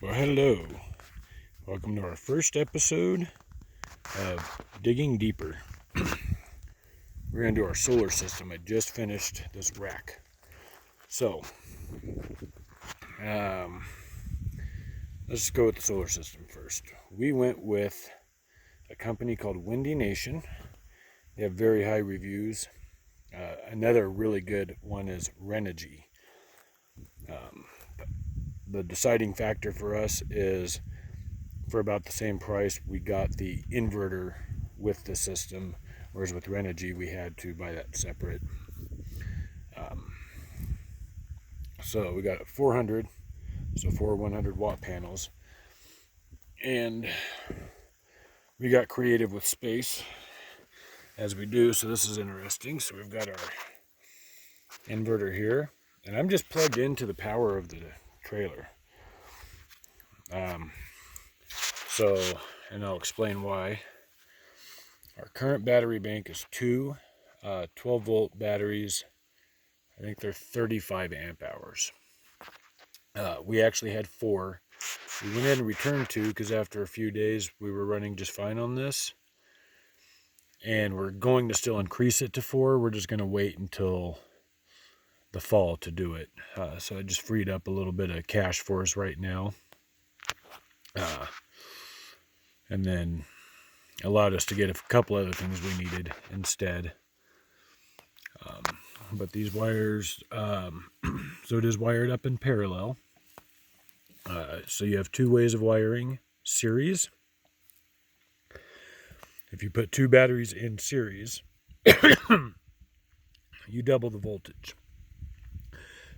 Well, hello. Welcome to our first episode of Digging Deeper. We're going to do our solar system. I just finished this rack. So, um, let's go with the solar system first. We went with a company called Windy Nation. They have very high reviews. Another really good one is Renogy. The deciding factor for us is for about the same price, we got the inverter with the system, whereas with Renogy, we had to buy that separate. So we got 400, so 4 100-watt panels, and we got creative with space as we do, so this is interesting. So we've got our inverter here, and I'm just plugged into the power of the trailer. And I'll explain why. Our current battery bank is two 12-volt batteries. I think they're 35 amp hours. We actually had 4. We went ahead and returned 2 because after a few days we were running just fine on this. And we're going to still increase it to 4. We're just going to wait until the fall to do it. So I just freed up a little bit of cash for us right now. And then allowed us to get a couple other things we needed instead. But these wires, so it is wired up in parallel. So you have 2 ways of wiring: series. If you put 2 batteries in series, you double the voltage.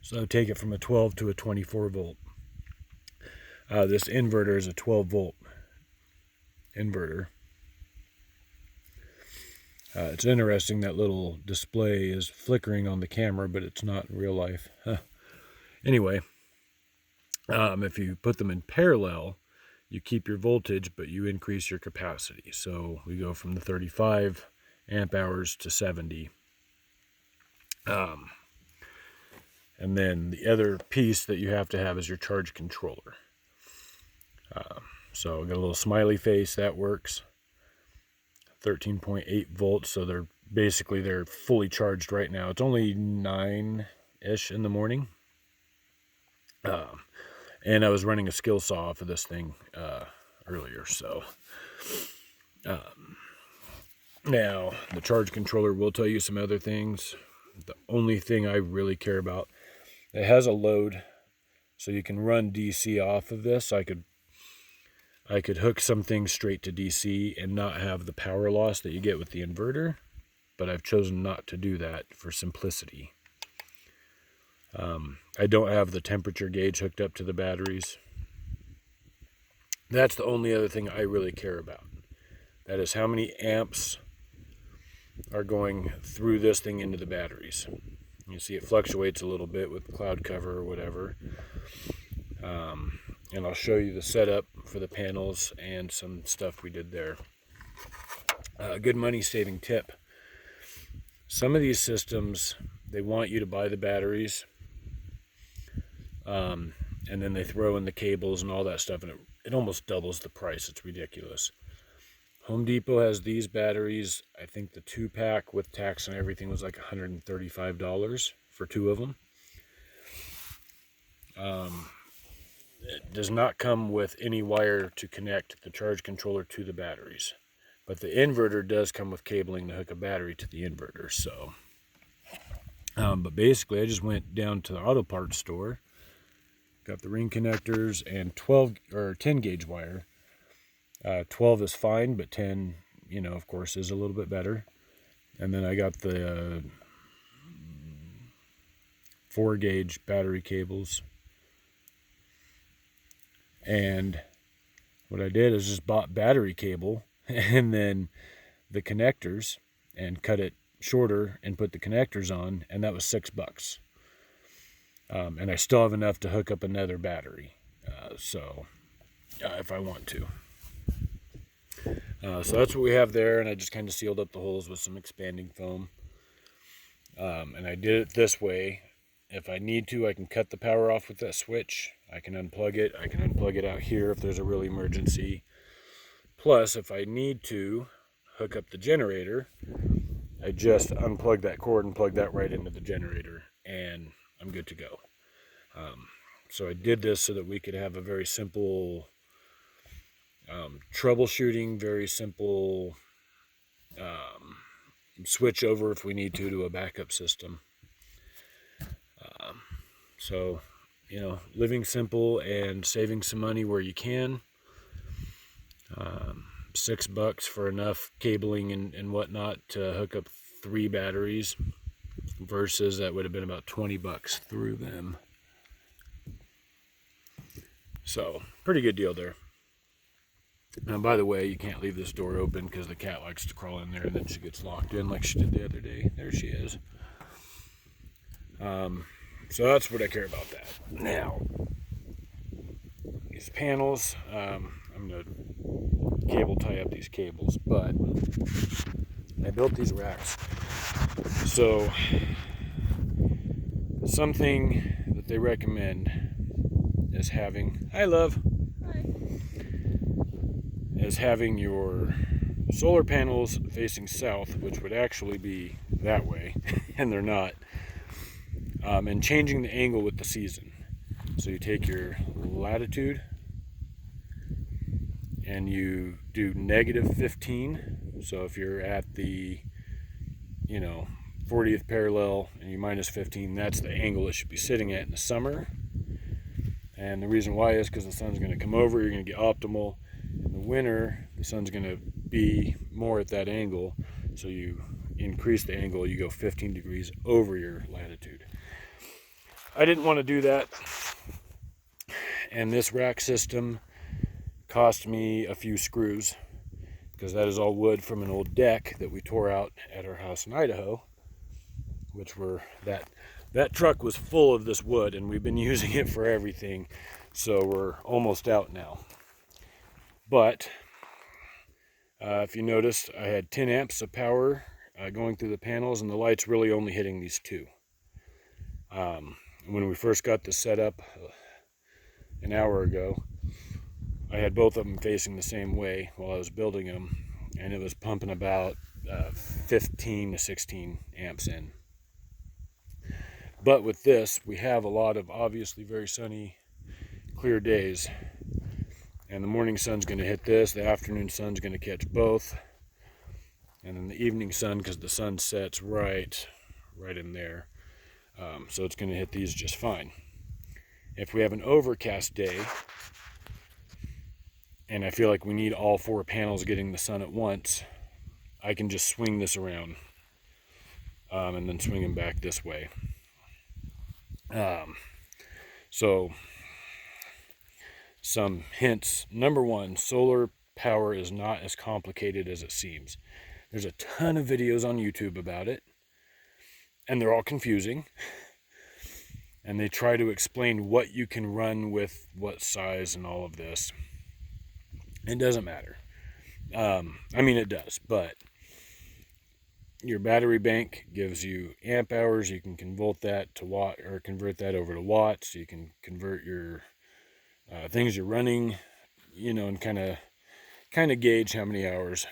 So take it from a 12 to a 24 volt. This inverter is a 12 volt inverter. It's interesting that little display is flickering on the camera, but it's not in real life. Anyway, if you put them in parallel, you keep your voltage, but you increase your capacity. So we go from the 35 amp hours to 70. And then the other piece that you have to have is your charge controller. So I got a little smiley face, that works. 13.8 volts, so they're fully charged right now. It's only 9-ish in the morning. And I was running a skill saw for this thing earlier, so now the charge controller will tell you some other things. The only thing I really care about, it has a load, so you can run DC off of this. I could hook some things straight to DC and not have the power loss that you get with the inverter, but I've chosen not to do that for simplicity. I don't have the temperature gauge hooked up to the batteries. That's the only other thing I really care about. That is how many amps are going through this thing into the batteries. You see it fluctuates a little bit with cloud cover or whatever. And I'll show you the setup for the panels and some stuff we did there. A good money saving tip. Some of these systems, they want you to buy the batteries, and then they throw in the cables and all that stuff, and it almost doubles the price. It's ridiculous. Home Depot has these batteries. I think the 2-pack with tax and everything was like $135 for 2 of them. It does not come with any wire to connect the charge controller to the batteries, but the inverter does come with cabling to hook a battery to the inverter. So, but basically, I just went down to the auto parts store, got the ring connectors and 12 or 10 gauge wire. 12 is fine, but 10, of course, is a little bit better. And then I got the 4 gauge battery cables. And what I did is just bought battery cable and then the connectors and cut it shorter and put the connectors on, and that was $6. And I still have enough to hook up another battery, if I want to. So that's what we have there, and I just kind of sealed up the holes with some expanding foam. And I did it this way If I need to, I can cut the power off with that switch. I can unplug it. I can unplug it out here if there's a real emergency. Plus, if I need to hook up the generator, I just unplug that cord and plug that right into the generator, and I'm good to go. So I did this so that we could have a very simple troubleshooting, very simple switch over if we need to a backup system. So, living simple and saving some money where you can. $6 for enough cabling and whatnot to hook up 3 batteries, versus that would have been about $20 through them. So, pretty good deal there. And by the way, you can't leave this door open because the cat likes to crawl in there and then she gets locked in like she did the other day. There she is. So that's what I care about that. Now, these panels, I'm going to cable tie up these cables, but I built these racks. So, something that they recommend is having, hi love, is having your solar panels facing south, which would actually be that way, and they're not, and changing the angle with the season. So you take your latitude and you do -15. So if you're at the 40th parallel and you -15, that's the angle it should be sitting at in the summer. And the reason why is because the sun's going to come over, you're going to get optimal. In the winter, the sun's going to be more at that angle, so you increase the angle, you go 15 degrees over your latitude. I didn't want to do that, and this rack system cost me a few screws, because that is all wood from an old deck that we tore out at our house in Idaho, which that truck was full of this wood, and we've been using it for everything, so we're almost out now. But if you noticed, I had 10 amps of power going through the panels, and the light's really only hitting these 2. When we first got this set up an hour ago, I had both of them facing the same way while I was building them, and it was pumping about 15 to 16 amps in. But with this, we have a lot of obviously very sunny, clear days, and the morning sun's going to hit this, the afternoon sun's going to catch both, and then the evening sun, because the sun sets right in there, so it's going to hit these just fine. If we have an overcast day, and I feel like we need all 4 panels getting the sun at once, I can just swing this around, and then swing them back this way. So, some hints. Number 1, solar power is not as complicated as it seems. There's a ton of videos on YouTube about it, and they're all confusing. And they try to explain what you can run with what size and all of this. It doesn't matter. I mean, it does, but your battery bank gives you amp hours. You can convert that to watt, or convert that over to watts. You can convert your things you're running, and kind of gauge how many hours.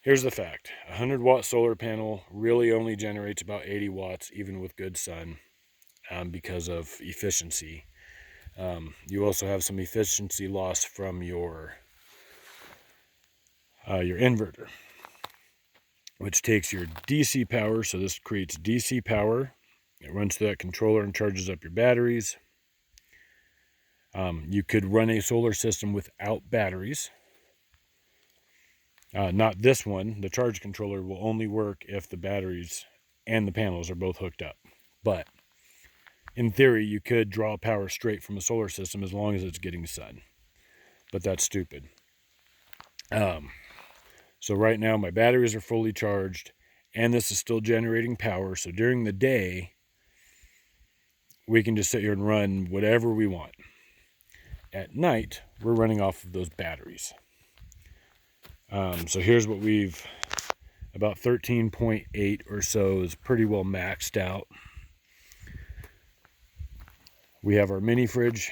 Here's the fact: 100-watt solar panel really only generates about 80 watts, even with good sun, because of efficiency. You also have some efficiency loss from your inverter, which takes your DC power. So this creates DC power. It runs through that controller and charges up your batteries. You could run a solar system without batteries. Not this one. The charge controller will only work if the batteries and the panels are both hooked up. But in theory, you could draw power straight from a solar system as long as it's getting sun. But that's stupid. So right now my batteries are fully charged, and this is still generating power. So during the day, we can just sit here and run whatever we want. At night, we're running off of those batteries. So here's what about 13.8 or so is pretty well maxed out. We have our mini fridge.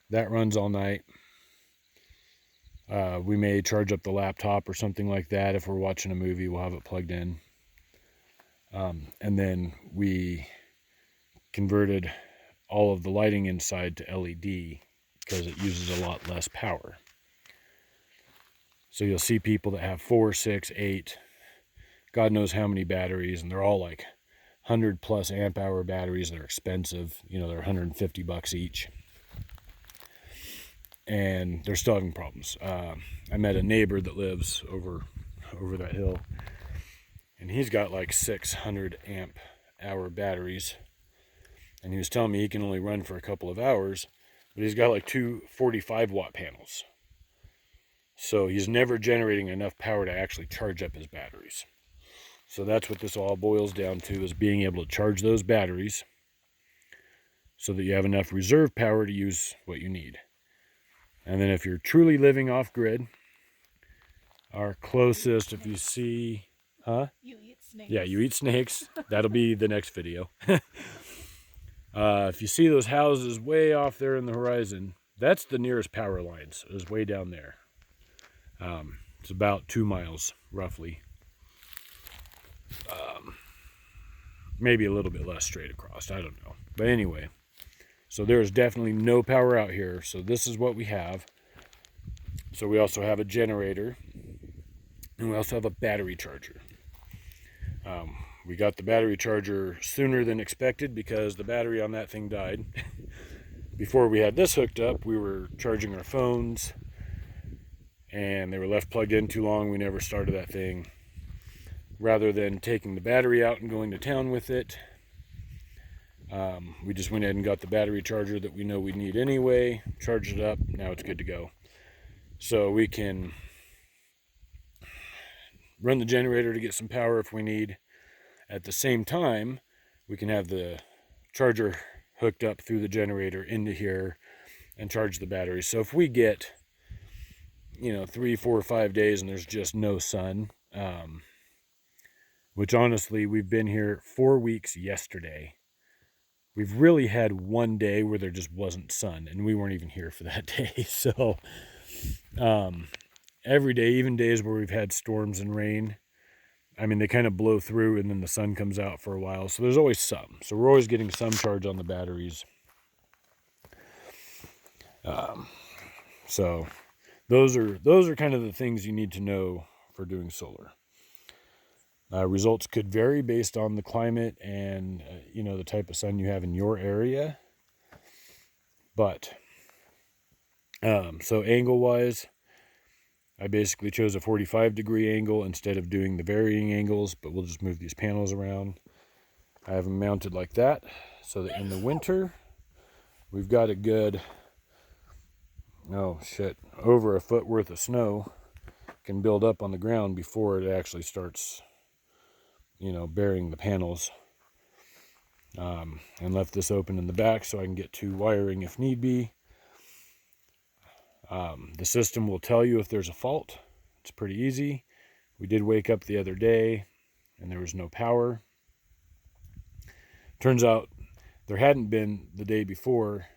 That runs all night. We may charge up the laptop or something like that. If we're watching a movie, we'll have it plugged in. And then we converted all of the lighting inside to LED because it uses a lot less power. So you'll see people that have 4, 6, 8, God knows how many batteries, and they're all like 100 plus amp hour batteries. They're expensive, you know, they're $150 each. And they're still having problems. I met a neighbor that lives over that hill, and he's got like 600 amp hour batteries, and he was telling me he can only run for a couple of hours, but he's got like 2 45-watt panels, so he's never generating enough power to actually charge up his batteries. So that's what this all boils down to, is being able to charge those batteries so that you have enough reserve power to use what you need. And then if you're truly living off grid, our closest, if you see, You eat snakes. Yeah, you eat snakes. That'll be the next video. If you see those houses way off there in the horizon, that's the nearest power lines, is way down there. It's about 2 miles, roughly. Maybe a little bit less straight across, I don't know. But anyway, so there's definitely no power out here. So this is what we have. So we also have a generator, and we also have a battery charger. We got the battery charger sooner than expected because the battery on that thing died. Before we had this hooked up, we were charging our phones, and they were left plugged in too long. We never started that thing. Rather than taking the battery out and going to town with it, we just went ahead and got the battery charger that we know we need anyway, charged it up, now it's good to go. So we can run the generator to get some power if we need. At the same time, we can have the charger hooked up through the generator into here and charge the battery. So if we get, 3, 4, 5 days and there's just no sun, which honestly, we've been here 4 weeks yesterday. We've really had one day where there just wasn't sun, and we weren't even here for that day. So every day, even days where we've had storms and rain, I mean, they kind of blow through and then the sun comes out for a while. So there's always some. So we're always getting some charge on the batteries. So those are kind of the things you need to know for doing solar. Results could vary based on the climate and, the type of sun you have in your area. But, so angle-wise, I basically chose a 45-degree angle instead of doing the varying angles, but we'll just move these panels around. I have them mounted like that, so that in the winter, we've got a good, over a foot worth of snow can build up on the ground before it actually starts burying the panels. And left this open in the back so I can get to wiring if need be. The system will tell you if there's a fault. It's pretty easy. We did wake up the other day and there was no power. Turns out there hadn't been the day before.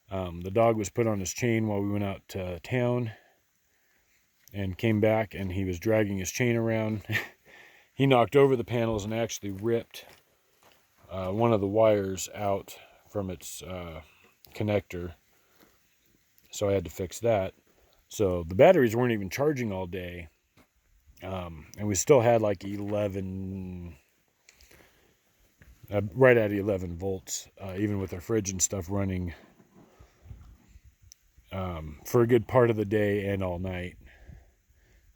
The dog was put on his chain while we went out to town and came back, and he was dragging his chain around. He knocked over the panels and actually ripped one of the wires out from its connector. So I had to fix that. So the batteries weren't even charging all day. And we still had like 11, right at 11 volts, even with our fridge and stuff running for a good part of the day and all night.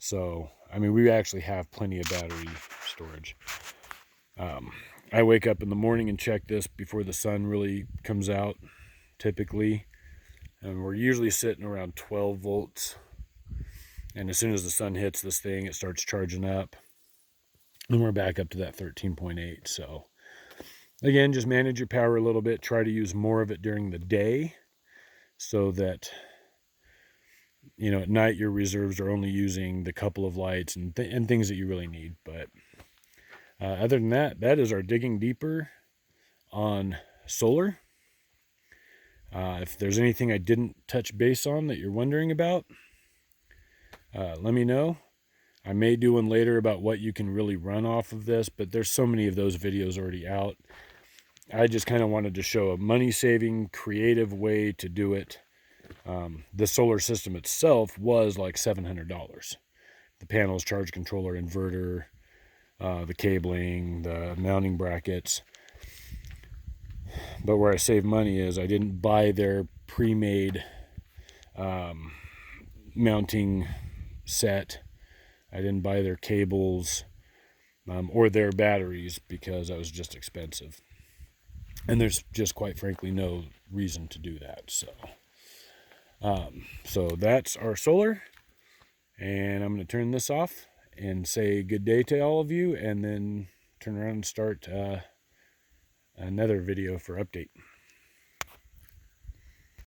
So, I mean, we actually have plenty of battery storage. I wake up in the morning and check this before the sun really comes out, typically. And we're usually sitting around 12 volts. And as soon as the sun hits this thing, it starts charging up. And we're back up to that 13.8. So, again, just manage your power a little bit. Try to use more of it during the day so that, at night your reserves are only using the couple of lights and things that you really need. But other than that, that is our digging deeper on solar. If there's anything I didn't touch base on that you're wondering about, let me know. I may do one later about what you can really run off of this, but there's so many of those videos already out. I just kind of wanted to show a money-saving, creative way to do it. The solar system itself was like $700. The panels, charge controller, inverter, the cabling, the mounting brackets. But where I save money is I didn't buy their pre-made mounting set. I didn't buy their cables or their batteries because that was just expensive. And there's just, quite frankly, no reason to do that. So that's our solar. And I'm going to turn this off and say good day to all of you, and then turn around and start another video for update.